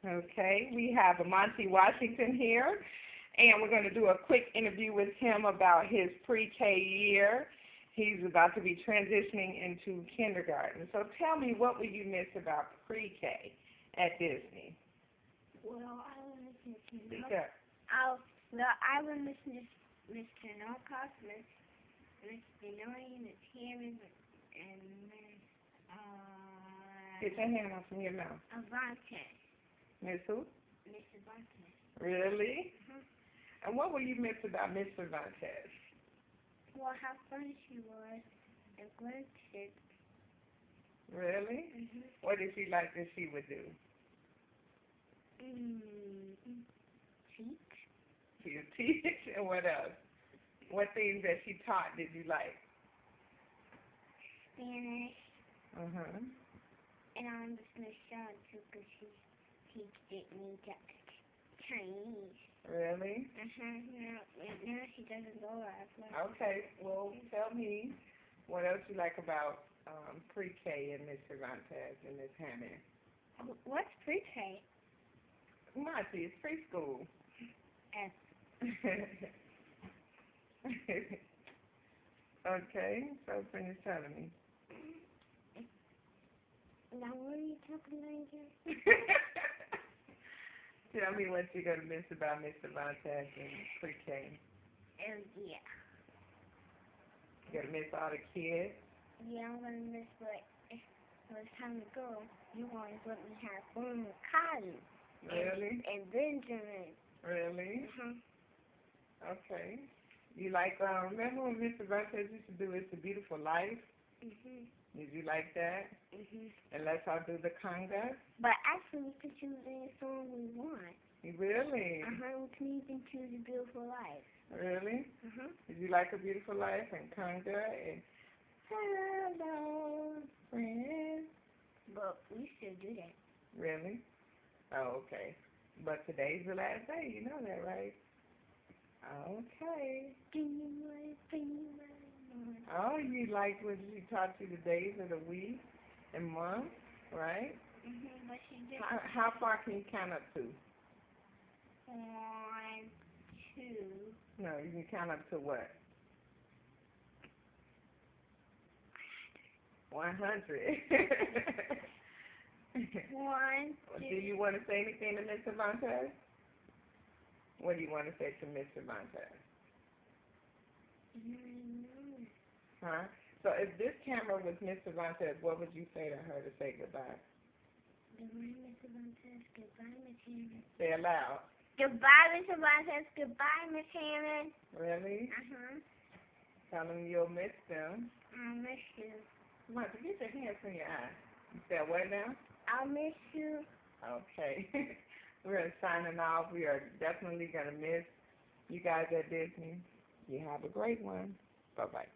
Okay, we have Monty Washington here, and we're going to do a quick interview with him about his pre-K year. He's about to be transitioning into kindergarten. So tell me, what will you miss about pre-K at Disney? Well, I will miss Speak Mr. up. I will miss Mr. Norcross, Miss Benoit, Miss Harris, and Miss Get your hand off from your mouth. Avante. Miss who? Miss Avante. Really? Mhm. And what will you miss about Miss Cervantes? Well, how funny she was, and great shit. Really? Mhm. What did she like that she would do? Teach. She would teach, and what else? What things that she taught did you like? Spanish. Uh-huh. And I miss Miss Shaw too, because she teaches me Chinese. Really? Now she doesn't go as much. Okay, well, tell me what else you like about pre-K and Miss Cervantes and Miss Hammond. What's pre-K? Monty, it's preschool. S. Okay, so finish telling me. Now, what are you talking about again? Tell me what you're going to miss about Miss Cervantes and pre-K. Oh, yeah. You're going to miss all the kids? Yeah, I'm going to miss what it's time to go. You always let me have fun with Cotton. Really? And Benjamin. Really? Uh-huh. Okay. You like, remember when Miss Cervantes used to do It's a Beautiful Life? Mhm. Did you like that? Mhm. And let's all do the conga? But actually, we can choose any song we want. Really? We can even choose A Beautiful Life. Really? Uh-huh. Did you like A Beautiful Life and conga and hello, friend? But we should do that. Really? Oh, okay. But today's the last day. You know that, right? Okay. Oh, you like when she taught you the days of the week and month, right? But she did. How far can you count up to? 1, 2. No, you can count up to what? 100. 1, 2. Do you want to say anything to Miss Cervantes? What do you want to say to Miss Cervantes? Huh? So if this camera was Miss Cervantes, what would you say to her to say goodbye? Goodbye, Miss Cervantes. Goodbye, Miss Hammond. Say it loud. Goodbye, Miss Cervantes. Goodbye, Miss Hammond. Really? Tell them you'll miss them. I'll miss you. Martha, get your hands from your eyes. You said what now? I'll miss you. Okay. We're signing off. We are definitely going to miss you guys at Disney. You have a great one. Bye-bye.